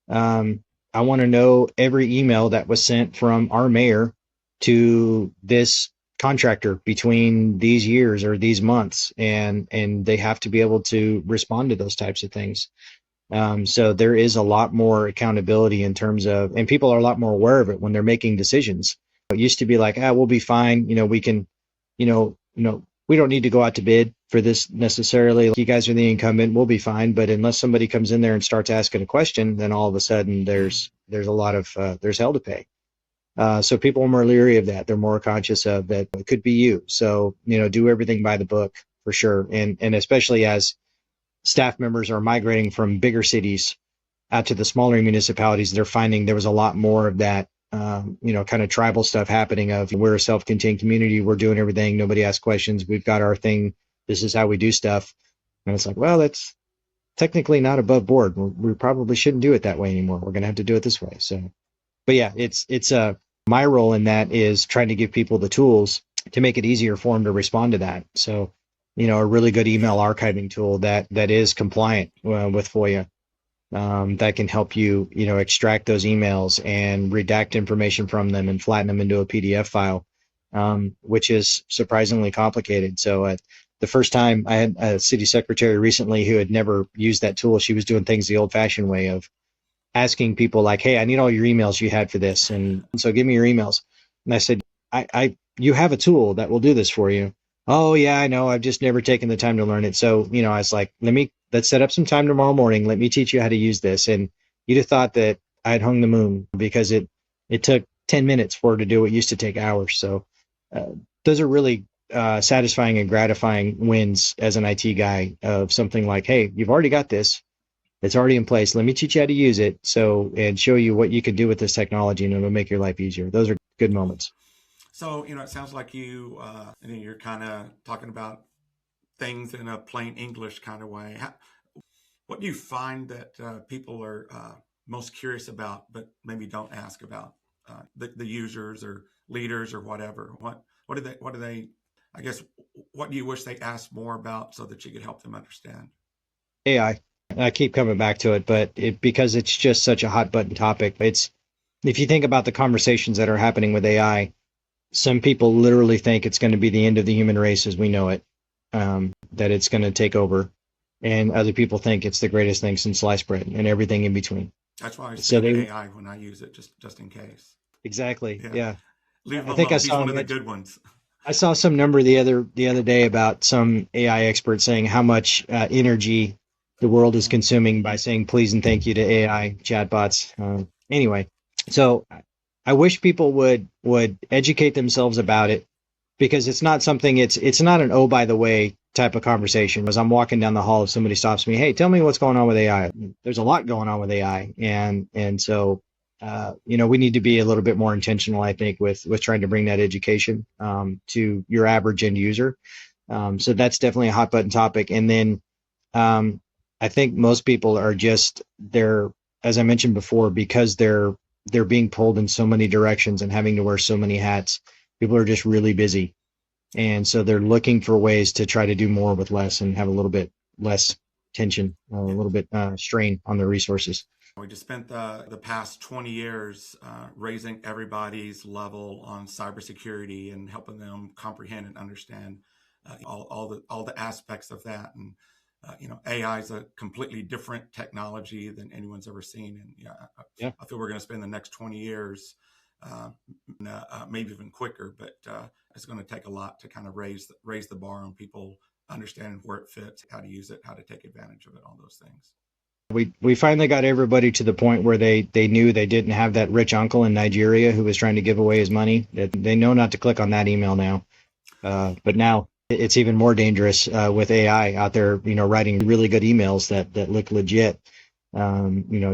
I want to know every email that was sent from our mayor to this contractor between these years or these months, and they have to be able to respond to those types of things. So there is a lot more accountability in terms of, and people are a lot more aware of it when they're making decisions. It used to be like, we'll be fine. We can, we don't need to go out to bid for this necessarily. You guys are the incumbent, we'll be fine. But unless somebody comes in there and starts asking a question, then all of a sudden there's a lot of, there's hell to pay. So people are more leery of that. They're more conscious of that. It could be you. So, do everything by the book for sure. And especially as staff members are migrating from bigger cities out to the smaller municipalities, they're finding there was a lot more of that, kind of tribal stuff happening of, we're a self-contained community. We're doing everything. Nobody asks questions. We've got our thing. This is how we do stuff. And it's like, well, that's technically not above board. We probably shouldn't do it that way anymore. We're going to have to do it this way. So, but yeah, it's my role in that is trying to give people the tools to make it easier for them to respond to that. So, a really good email archiving tool that is compliant with FOIA, that can help you, extract those emails and redact information from them and flatten them into a PDF file, which is surprisingly complicated. So the first time I had a city secretary recently who had never used that tool, she was doing things the old-fashioned way of asking people like, hey, I need all your emails you had for this. And so give me your emails. And I said, you have a tool that will do this for you. Oh yeah, I know. I've just never taken the time to learn it. So, I was like, let's set up some time tomorrow morning. Let me teach you how to use this. And you'd have thought that I'd hung the moon because it took 10 minutes for her to do what used to take hours. So those are really satisfying and gratifying wins as an IT guy of something like, hey, you've already got this. It's already in place. Let me teach you how to use it. And show you what you can do with this technology, and it'll make your life easier. Those are good moments. So, it sounds like you're kind of talking about things in a plain English kind of way. What do you find that people are most curious about, but maybe don't ask about the users or leaders or whatever? What do they, I guess, what do you wish they asked more about so that you could help them understand? AI. I keep coming back to it, but because it's just such a hot button topic. If you think about the conversations that are happening with AI, some people literally think it's going to be the end of the human race as we know it, that it's going to take over. And other people think it's the greatest thing since sliced bread and everything in between. That's why I say AI when I use it, just in case. Exactly. Yeah. Leave him alone. He's one of the good ones. I saw some number the other day about some AI expert saying how much energy the world is consuming by saying please and thank you to AI chatbots. Anyway, so I wish people would educate themselves about it, because it's not something, it's not an oh by the way type of conversation. As I'm walking down the hall, if somebody stops me, hey, tell me what's going on with AI. There's a lot going on with AI, and so we need to be a little bit more intentional, I think, with trying to bring that education to your average end user. So that's definitely a hot button topic. And then I think most people are as I mentioned before, because they're being pulled in so many directions and having to wear so many hats. People are just really busy. And so they're looking for ways to try to do more with less and have a little bit less tension, a little bit strain on their resources. We just spent the past 20 years raising everybody's level on cybersecurity and helping them comprehend and understand all the aspects of that. And AI is a completely different technology than anyone's ever seen. And I feel we're going to spend the next 20 years, maybe even quicker, but it's going to take a lot to kind of raise the bar on people understanding where it fits, how to use it, how to take advantage of it, all those things. We finally got everybody to the point where they knew they didn't have that rich uncle in Nigeria who was trying to give away his money. They know not to click on that email now. But now it's even more dangerous with AI out there, writing really good emails that look legit,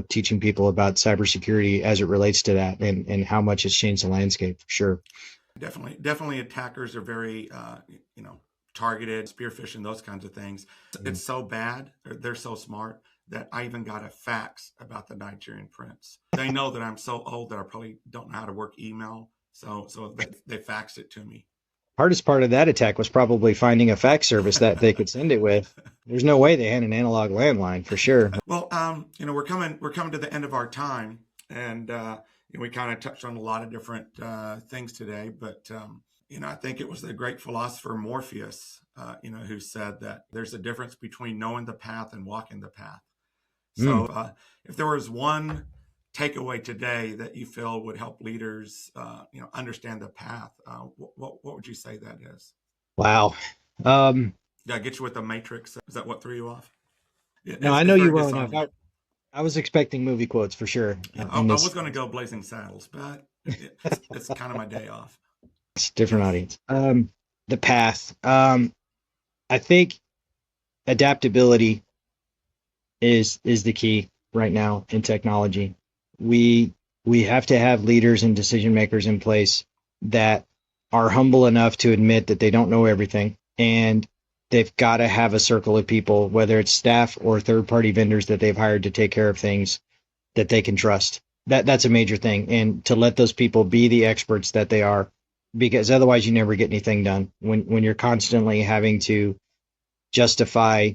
teaching people about cybersecurity as it relates to that and how much it's changed the landscape, for sure. Definitely attackers are very, targeted, spearfishing, those kinds of things. It's so bad, they're so smart, that I even got a fax about the Nigerian prince. They know that I'm so old that I probably don't know how to work email, so they faxed it to me. Hardest part of that attack was probably finding a fax service that they could send it with. There's no way they had an analog landline, for sure. Well, we're coming to the end of our time, and we kind of touched on a lot of different things today, but I think it was the great philosopher Morpheus, who said that there's a difference between knowing the path and walking the path. So if there was one takeaway today that you feel would help leaders, understand the path, what would you say that is? Wow. Did I get you with the Matrix? Is that what threw you off? No, I know you well enough. I was expecting movie quotes for sure. I was going to go Blazing Saddles, but it's kind of my day off. It's a different audience. The path. I think adaptability is the key right now in technology. We have to have leaders and decision makers in place that are humble enough to admit that they don't know everything, and they've got to have a circle of people, whether it's staff or third-party vendors that they've hired to take care of things, that they can trust. That's a major thing, and to let those people be the experts that they are, because otherwise you never get anything done. When you're constantly having to justify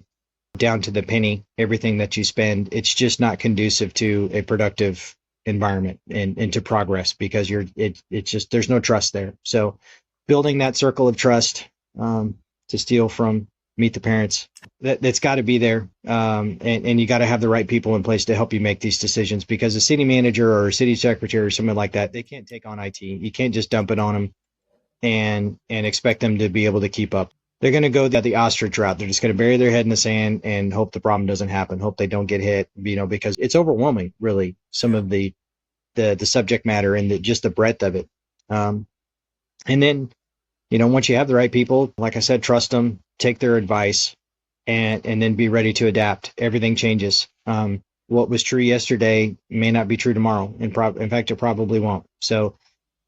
down to the penny everything that you spend, it's just not conducive to a productive environment and to progress, because it's just, there's no trust there. So building that circle of trust, to steal from Meet the Parents, that's got to be there. And you got to have the right people in place to help you make these decisions, because a city manager or a city secretary or something like that, they can't take on IT. You can't just dump it on them and expect them to be able to keep up. They're going to go the ostrich route. They're just going to bury their head in the sand and hope the problem doesn't happen. Hope they don't get hit, because it's overwhelming, really, some of the subject matter and just the breadth of it. And then, once you have the right people, like I said, trust them, take their advice, and then be ready to adapt. Everything changes. What was true yesterday may not be true tomorrow. In fact, it probably won't. So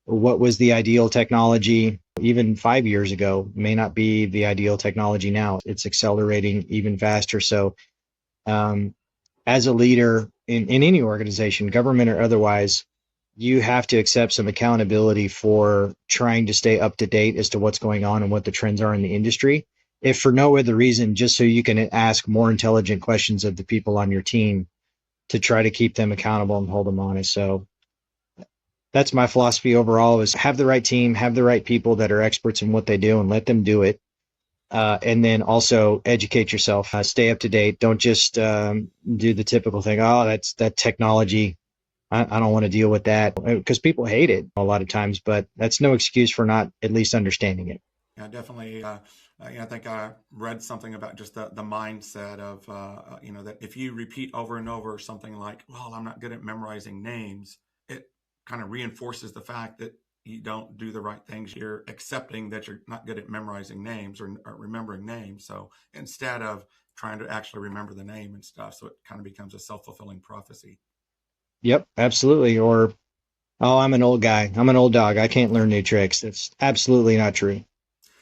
what was the ideal technology even 5 years ago may not be the ideal technology now. It's accelerating even faster. So as a leader in any organization, government or otherwise, you have to accept some accountability for trying to stay up to date as to what's going on and what the trends are in the industry. If for no other reason, just so you can ask more intelligent questions of the people on your team to try to keep them accountable and hold them honest. So that's my philosophy overall: is have the right team, have the right people that are experts in what they do, and let them do it. And then also educate yourself, stay up to date. Don't just do the typical thing. Oh, that's that technology. I don't want to deal with that, because people hate it a lot of times, but that's no excuse for not at least understanding it. Yeah, definitely. I think I read something about just the mindset of, that if you repeat over and over something like, well, I'm not good at memorizing names, it kind of reinforces the fact that you don't do the right things. You're accepting that you're not good at memorizing names or remembering names. So instead of trying to actually remember the name and stuff, so it kind of becomes a self-fulfilling prophecy. Yep, absolutely. Or, oh, I'm an old guy. I'm an old dog. I can't learn new tricks. That's absolutely not true.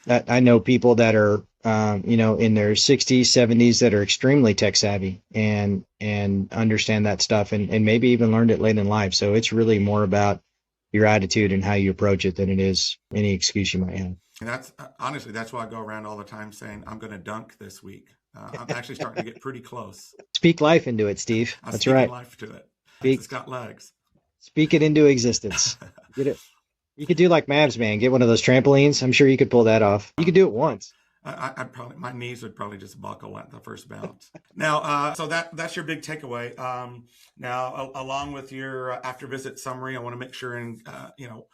I know people that are, in their 60s, 70s that are extremely tech savvy and understand that stuff, and maybe even learned it late in life. So it's really more about your attitude and how you approach it than it is any excuse you might have. And that's honestly, that's why I go around all the time saying, I'm going to dunk this week. I'm actually starting to get pretty close. Speak life into it, Steve. I'm That's speaking right. life to it. Speak, It's got legs. speak it into existence. Get it. You could do like Mavs, man. Get one of those trampolines. I'm sure you could pull that off. You could do it once. I'd probably, my knees would probably just buckle at the first bounce. Now, so that's your big takeaway. Now, along with your after visit summary, I want to make sure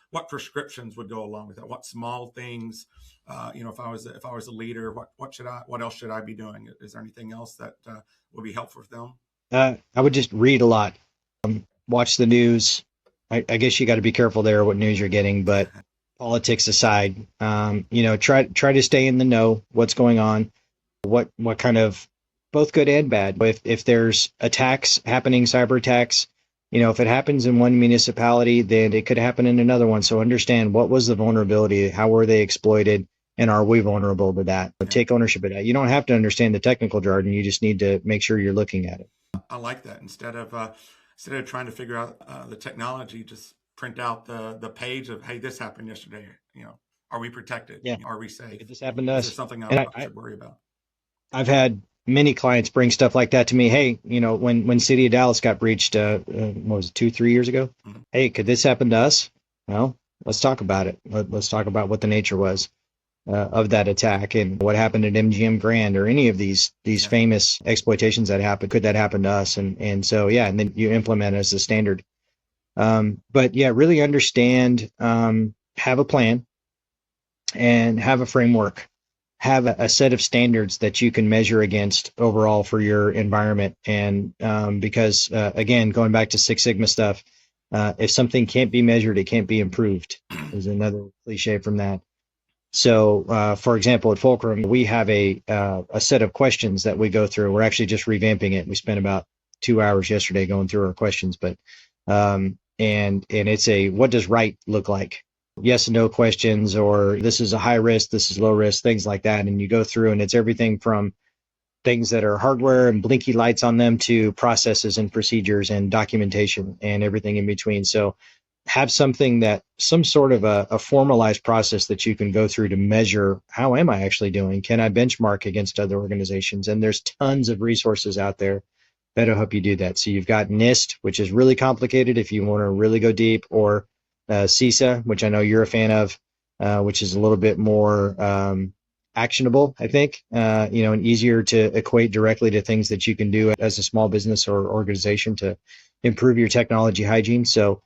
what prescriptions would go along with that. What small things, if I was a leader, what else should I be doing? Is there anything else that would be helpful for them? I would just read a lot, watch the news. I guess you got to be careful there what news you're getting, but politics aside, try to stay in the know, what's going on, what kind of both good and bad. If there's attacks happening, cyber attacks, if it happens in one municipality, then it could happen in another one. So understand, what was the vulnerability, how were they exploited, and are we vulnerable to that? Take ownership of that. You don't have to understand the technical jargon. You just need to make sure you're looking at it. I like that. Instead of trying to figure out the technology, just print out the page of, hey, this happened yesterday. Are we protected? Yeah. Are we safe? This happened to us. Is there something I should worry about? I've had many clients bring stuff like that to me. Hey, when City of Dallas got breached, what was it, 2-3 years ago? Mm-hmm. Hey, could this happen to us? Well, let's talk about it. Let's talk about what the nature was of that attack and what happened at MGM Grand or any of these famous exploitations that happened. Could that happen to us? And so, and then you implement it as a standard. But really understand, have a plan and have a framework, have a set of standards that you can measure against overall for your environment. And because, again, going back to Six Sigma stuff, if something can't be measured, it can't be improved. There's another cliche from that. So, for example, at Fulcrum, we have a set of questions that we go through. We're actually just revamping it. We spent about 2 hours yesterday going through our questions, but and it's what does right look like? Yes and no questions, or this is a high risk, this is low risk, things like that. And you go through, and it's everything from things that are hardware and blinky lights on them to processes and procedures and documentation and everything in between. So have some sort of a formalized process that you can go through to measure, how am I actually doing? Can I benchmark against other organizations? And there's tons of resources out there that'll help you do that. So you've got NIST, which is really complicated if you want to really go deep, or CISA, which I know you're a fan of, which is a little bit more actionable, I think, and easier to equate directly to things that you can do as a small business or organization to improve your technology hygiene. So,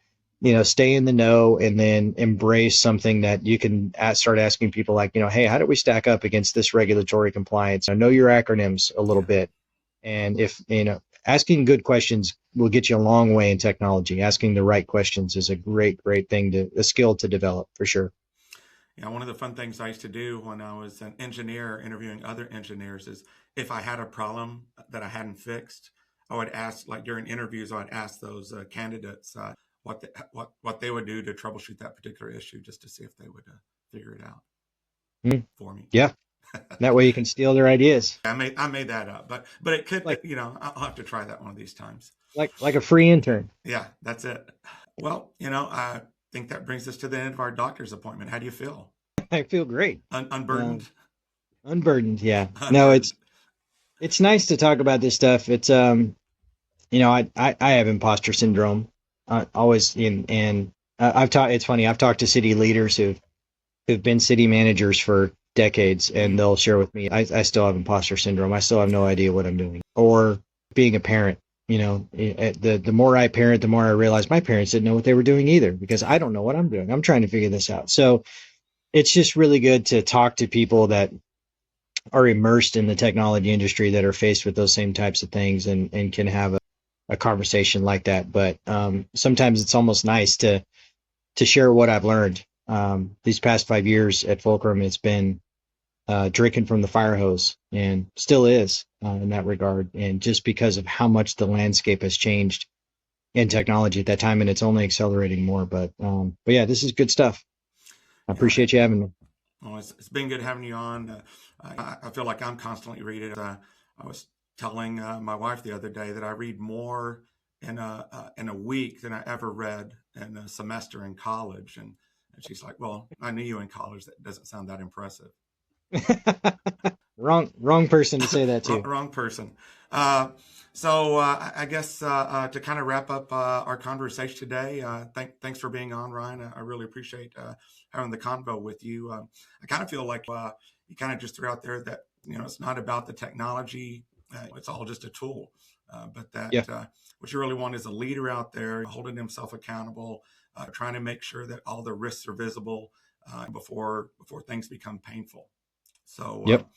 stay in the know, and then embrace something that you can start asking people like, hey, how do we stack up against this regulatory compliance? I know your acronyms a little bit. And if, asking good questions will get you a long way in technology. Asking the right questions is a great thing, a skill to develop for sure. One of the fun things I used to do when I was an engineer interviewing other engineers is if I had a problem that I hadn't fixed, I would ask, like during interviews, I would ask those candidates what they would do to troubleshoot that particular issue, just to see if they would figure it out Mm, for me. yeah. That way you can steal their ideas. I made that up, but it could, Like I'll have to try that one of these times. like a free intern. Yeah, that's it. Well, I think that brings us to the end of our doctor's appointment. How do you feel? I feel great. Unburdened? Unburdened, yeah. No, Unburdened. it's nice to talk about this stuff. It's I have imposter syndrome. Always I've talked. It's funny. I've talked to city leaders who've been city managers for decades, and they'll share with me, I still have imposter syndrome. I still have no idea what I'm doing. Or being a parent. The more I parent, the more I realize my parents didn't know what they were doing either, because I don't know what I'm doing. I'm trying to figure this out. So it's just really good to talk to people that are immersed in the technology industry, that are faced with those same types of things, and can have a conversation like that. But sometimes it's almost nice to share what I've learned. These past 5 years at Fulcrum, it's been drinking from the fire hose, and still is in that regard. And just because of how much the landscape has changed in technology at that time, and it's only accelerating more. But yeah, this is good stuff. I appreciate you having me. Well, it's been good having you on. I feel like I'm constantly reading. I was telling my wife the other day that I read more in a week than I ever read in a semester in college, and she's like, "Well, I knew you in college. That doesn't sound that impressive." Wrong person to say that to. Wrong person. So I guess to kind of wrap up our conversation today, thanks for being on, Ryan. I really appreciate having the convo with you. I kind of feel like you kind of just threw out there that it's not about the technology; it's all just a tool. But that Yeah. what you really want is a leader out there holding himself accountable, trying to make sure that all the risks are visible before things become painful. So Yep.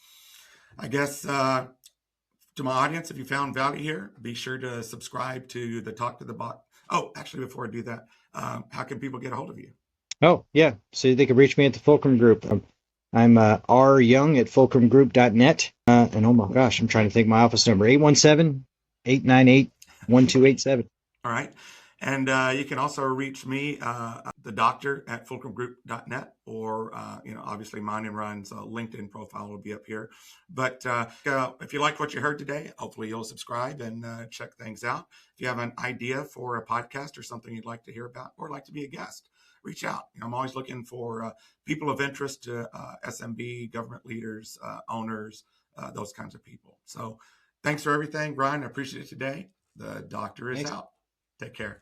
I guess to my audience, if you found value here, be sure to subscribe to the Talk to the Bot. Oh, actually, before I do that, how can people get a hold of you? Oh, yeah. So they can reach me at the Fulcrum Group. I'm R Young at fulcrumgroup.net. And oh my gosh, I'm trying to think my office number, 817-898-1287. All right. And you can also reach me, the doctor, at fulcrumgroup.net, or, obviously mine and Ryan's LinkedIn profile will be up here. But if you like what you heard today, hopefully you'll subscribe and check things out. If you have an idea for a podcast or something you'd like to hear about, or like to be a guest, reach out. I'm always looking for people of interest to SMB, government leaders, owners, those kinds of people. So thanks for everything, Ryan. I appreciate it today. The doctor is Thanks. out. Take care.